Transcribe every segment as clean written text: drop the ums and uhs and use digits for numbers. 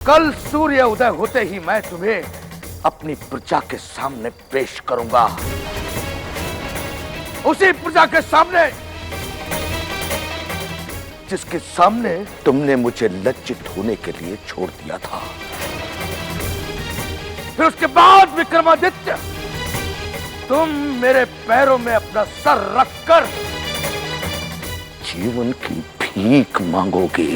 कल सूर्य उदय होते ही मैं तुम्हें अपनी प्रजा के सामने पेश करूंगा। उसी प्रजा के सामने जिसके सामने तुमने मुझे लज्जित होने के लिए छोड़ दिया था। फिर उसके बाद विक्रमादित्य, तुम मेरे पैरों में अपना सर रखकर जीवन की भीख मांगोगे।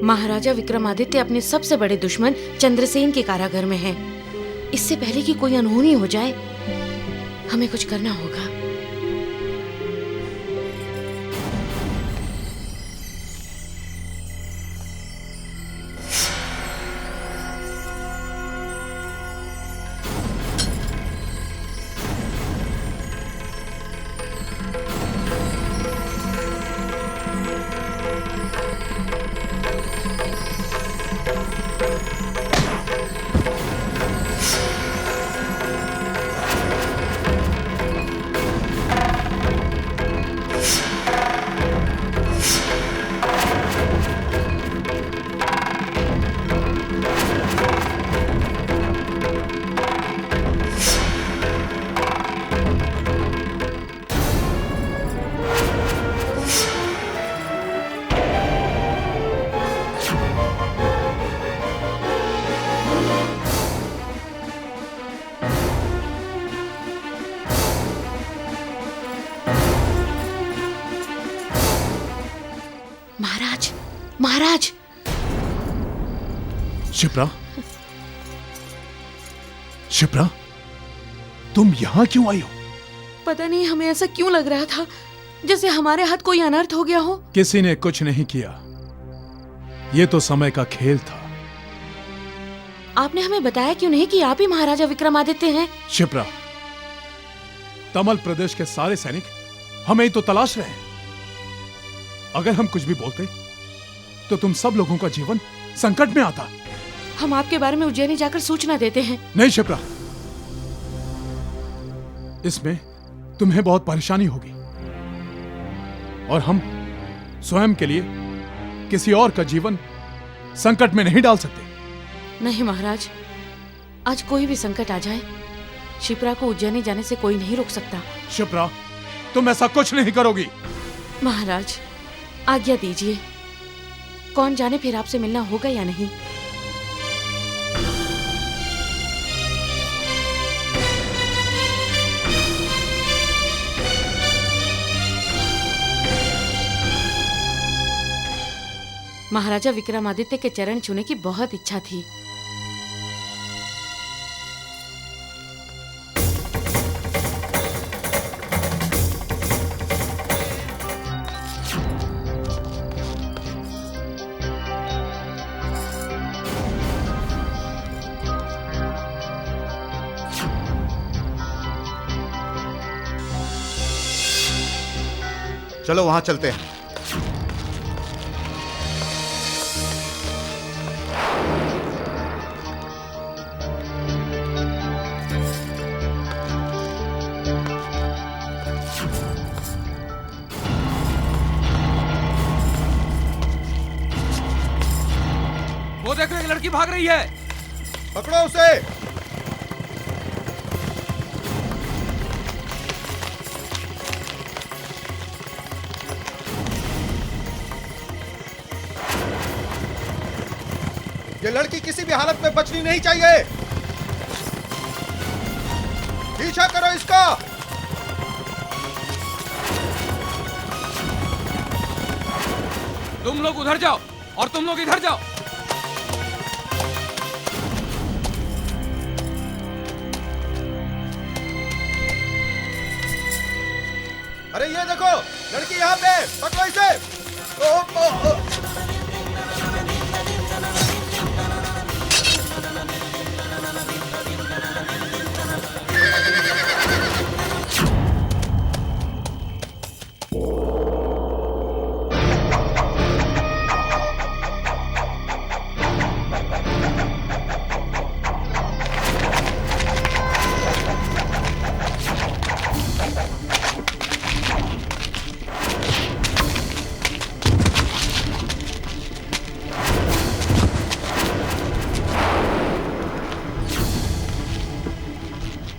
महाराजा विक्रमादित्य अपने सबसे बड़े दुश्मन चंद्रसेन के कारागार में हैं। इससे पहले कि कोई अनहोनी हो जाए, हमें कुछ करना होगा। महाराज। शिप्रा, शिप्रा, तुम यहां क्यों आई हो? पता नहीं, हमें ऐसा क्यों लग रहा था जैसे हमारे हाथ कोई अनर्थ हो गया हो। किसी ने कुछ नहीं किया, यह तो समय का खेल था। आपने हमें बताया क्यों नहीं कि आप ही महाराजा विक्रमादित्य हैं? शिप्रा, तमल प्रदेश के सारे सैनिक हमें ही तो तलाश रहे हैं। अगर हम कुछ भी बोलते तो तुम सब लोगों का जीवन संकट में आता। हम आपके बारे में उज्जैनी जाकर सूचना देते हैं। नहीं शिप्रा, इसमें तुम्हें बहुत परेशानी होगी और हम स्वयं के लिए किसी और का जीवन संकट में नहीं डाल सकते। नहीं महाराज, आज कोई भी संकट आ जाए, शिप्रा को उज्जैनी जाने से कोई नहीं रोक सकता। शिप्रा, तुम ऐसा कुछ नहीं करोगी। महाराज, आज्ञा दीजिए। कौन जाने फिर आपसे मिलना होगा या नहीं। महाराजा विक्रमादित्य के चरण छूने की बहुत इच्छा थी। चलो वहां चलते हैं। वो देखो, एक लड़की भाग रही है। पकड़ो उसे। ये लड़की किसी भी हालत में बचनी नहीं चाहिए। पीछा करो इसका। तुम लोग उधर जाओ और तुम लोग इधर जाओ। अरे ये देखो, लड़की यहाँ पे, पकड़ो इसे। ओ, ओ, ओ।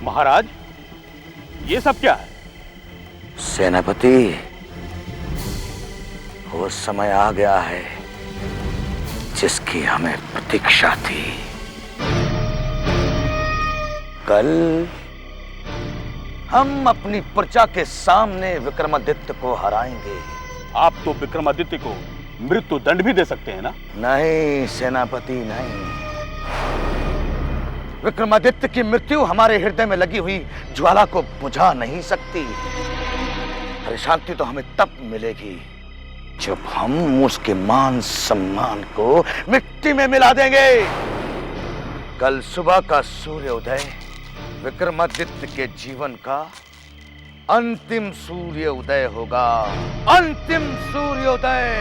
महाराज, ये सब क्या है? सेनापति, वो समय आ गया है जिसकी हमें प्रतीक्षा थी। कल हम अपनी प्रजा के सामने विक्रमादित्य को हराएंगे। आप तो विक्रमादित्य को मृत्यु दंड भी दे सकते हैं ना? नहीं सेनापति, नहीं। विक्रमादित्य की मृत्यु हमारे हृदय में लगी हुई ज्वाला को बुझा नहीं सकती। अरे शांति तो हमें तब मिलेगी जब हम उसके मान सम्मान को मिट्टी में मिला देंगे। कल सुबह का सूर्योदय विक्रमादित्य के जीवन का अंतिम सूर्योदय होगा। अंतिम सूर्योदय।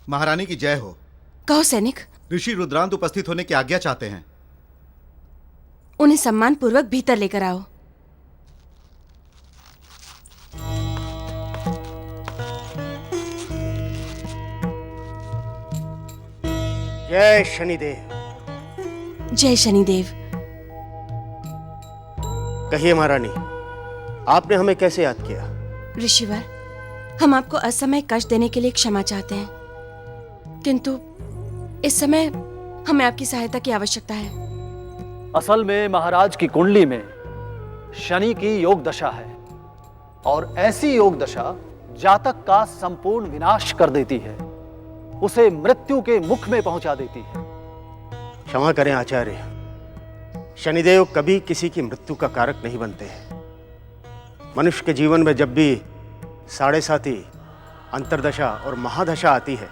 महारानी की जय हो। कहो सैनिक। ऋषि रुद्रांत उपस्थित होने की आज्ञा चाहते हैं। उन्हें सम्मान पूर्वक भीतर लेकर आओ। जय शनिदेव। जय शनिदेव। कहिए महारानी, आपने हमें कैसे याद किया? ऋषिवर, हम आपको असमय कष्ट देने के लिए क्षमा चाहते हैं, किंतु इस समय हमें आपकी सहायता की आवश्यकता है। असल में महाराज की कुंडली में शनि की योग दशा है और ऐसी योग दशा जातक का संपूर्ण विनाश कर देती है, उसे मृत्यु के मुख में पहुंचा देती है। क्षमा करें आचार्य, शनिदेव कभी किसी की मृत्यु का कारक नहीं बनते हैं। मनुष्य के जीवन में जब भी साढ़े साती, अंतरदशा और महादशा आती है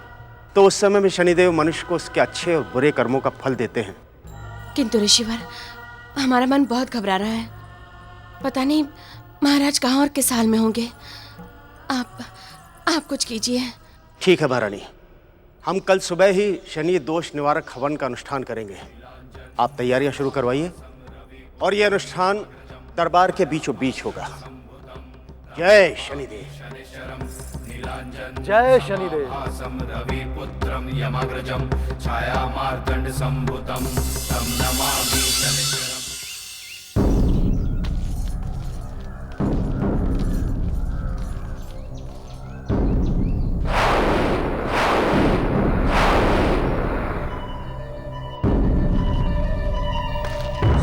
तो उस समय में शनिदेव मनुष्य को उसके अच्छे और बुरे कर्मों का फल देते हैं। किंतु ऋषिवर, हमारा मन बहुत घबरा रहा है। पता नहीं महाराज कहाँ और किस हाल में होंगे। आप कुछ कीजिए। ठीक है महारानी, हम कल सुबह ही शनि दोष निवारक हवन का अनुष्ठान करेंगे। आप तैयारियां शुरू करवाइए और यह अनुष्ठान दरबार के बीचों बीच होगा। जय शनिदेव। जय शनिदेव।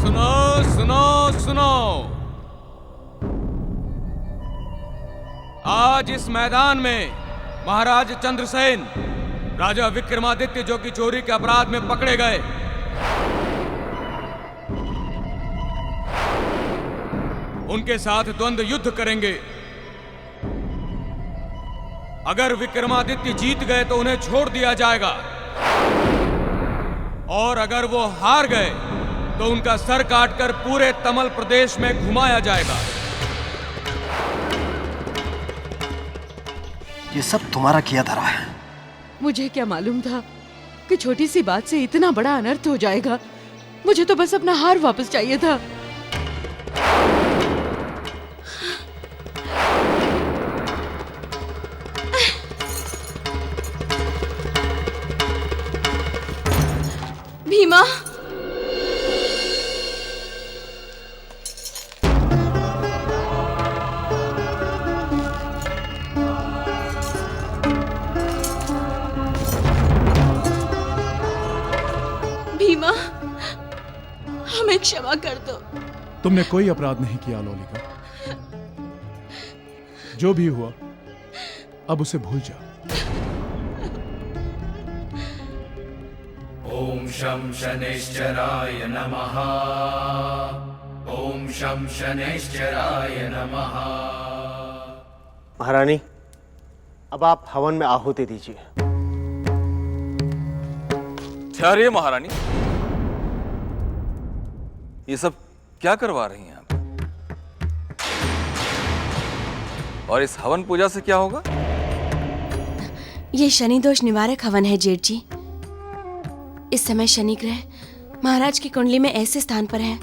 सुनो सुनो सुनो, आज इस मैदान में महाराज चंद्रसेन, राजा विक्रमादित्य जो कि चोरी के अपराध में पकड़े गए, उनके साथ द्वंद्व युद्ध करेंगे। अगर विक्रमादित्य जीत गए तो उन्हें छोड़ दिया जाएगा और अगर वो हार गए तो उनका सर काटकर पूरे तमल प्रदेश में घुमाया जाएगा। ये सब तुम्हारा किया धरा है। मुझे क्या मालूम था कि छोटी सी बात से इतना बड़ा अनर्थ हो जाएगा। मुझे तो बस अपना हार वापस चाहिए था। भीमा, भीमा, हमें क्षमा कर दो। तुमने कोई अपराध नहीं किया लोलिका। जो भी हुआ अब उसे भूल जाओ। ओम शं शनैश्चराय नमः। ओम शं शनैश्चराय नमः। महारानी, अब आप हवन में आहुति दीजिए। ठहरिए महारानी, ये सब क्या करवा रही हैं आप? और इस हवन पूजा से क्या होगा? ये शनि दोष निवारक हवन है जेठ जी। इस समय शनि ग्रह महाराज की कुंडली में ऐसे स्थान पर है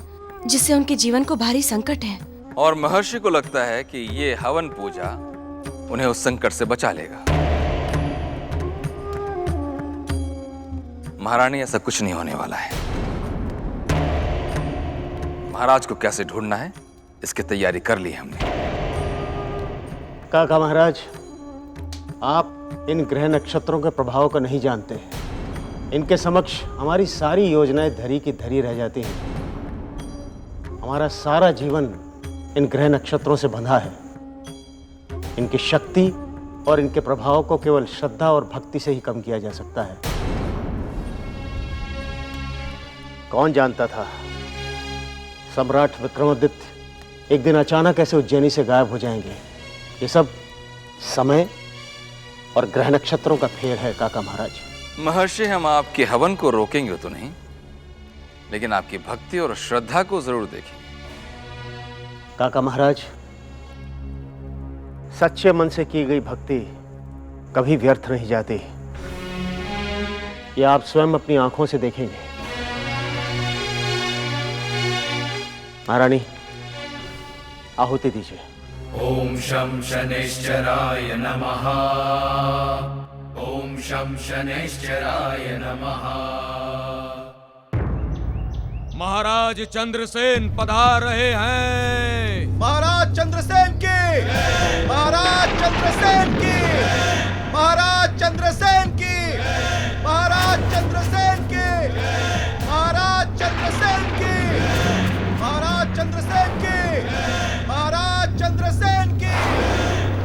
जिससे उनके जीवन को भारी संकट है। और महर्षि को लगता है कि ये हवन पूजा उन्हें उस संकट से बचा लेगा। महारानी, ऐसा कुछ नहीं होने वाला है। महाराज को कैसे ढूंढना है इसकी तैयारी कर ली हमने। काका महाराज, आप इन ग्रह नक्षत्रों के प्रभाव को नहीं जानते। इनके समक्ष हमारी सारी योजनाएं धरी की धरी रह जाती हैं। हमारा सारा जीवन इन ग्रह नक्षत्रों से बंधा है। इनकी शक्ति और इनके प्रभाव को केवल श्रद्धा और भक्ति से ही कम किया जा सकता है। कौन जानता था सम्राट विक्रमादित्य एक दिन अचानक ऐसे उज्जैनी से गायब हो जाएंगे। ये सब समय और ग्रह नक्षत्रों का फेर है काका महाराज। महर्षि, हम आपके हवन को रोकेंगे तो नहीं, लेकिन आपकी भक्ति और श्रद्धा को जरूर देखेंगे। काका महाराज, सच्चे मन से की गई भक्ति कभी व्यर्थ नहीं जाती। ये आप स्वयं अपनी आंखों से देखेंगे। महारानी, आहुति दीजिए। ओम शं शनैश्चराय नमः। ओम शं शनैश्चराय नमः। महाराज चंद्रसेन पधार रहे हैं। महाराज चंद्रसेन की, महाराज चंद्रसेन की, महाराज चंद्रसेन की, महाराज चंद्रसेन की, महाराज चंद्रसेन की, महाराज चंद्रसेन की, महाराज चंद्रसेन की,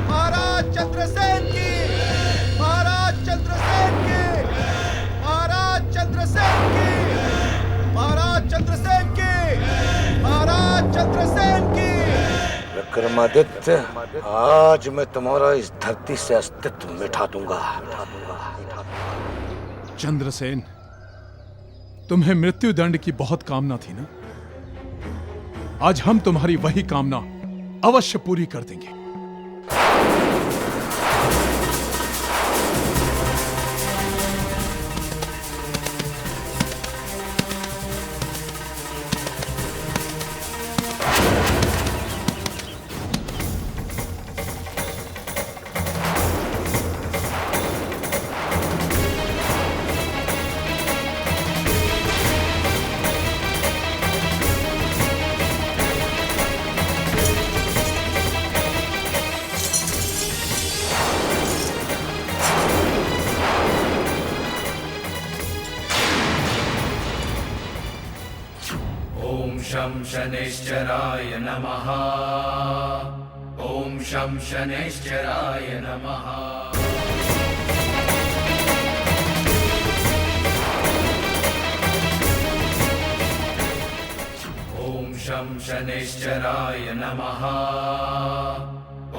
महाराज चंद्रसेन की, महाराज चंद्रसेन की, महाराज चंद्रसेन की, महाराज चंद्रसेन की, महाराज चंद्रसेन की। विक्रमादित्य, आज मैं तुम्हारा इस धरती से अस्तित्व मिटा दूंगा। चंद्रसेन, तुम्हें मृत्यु दंड की बहुत कामना थी ना? आज हम तुम्हारी वही कामना अवश्य पूरी कर देंगे। ओम शं शनैश्चराय नमः। ओम शं शनैश्चराय नमः। ओम शं शनैश्चराय नमः।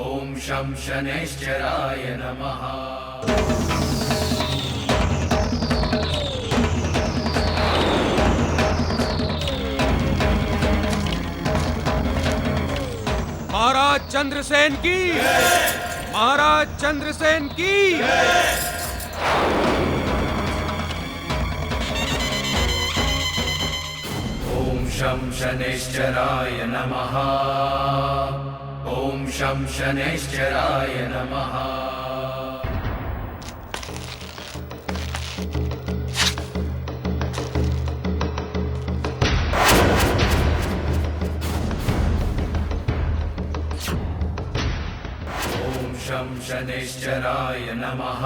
ओम शं शनैश्चराय नमः। महाराज चंद्रसेन की, महाराज चंद्रसेन की। ओम शं शनैश्चराय नमः। ओम शं शनैश्चराय नमः। ओम शं शनैश्चराय नमः।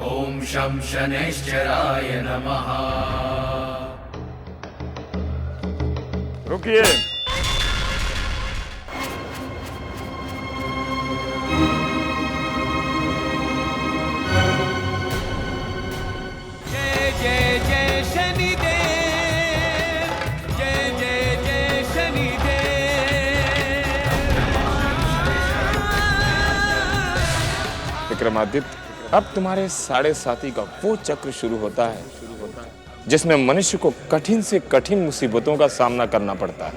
ओम शं शनैश्चराय नमः। रुकिए। जय जय जय शनिदेव, जय जय जय शनिदेव। विक्रमादित्य, अब तुम्हारे साढ़े साथी का वो चक्र शुरू होता है जिसमें मनुष्य को कठिन से कठिन मुसीबतों का सामना करना पड़ता है।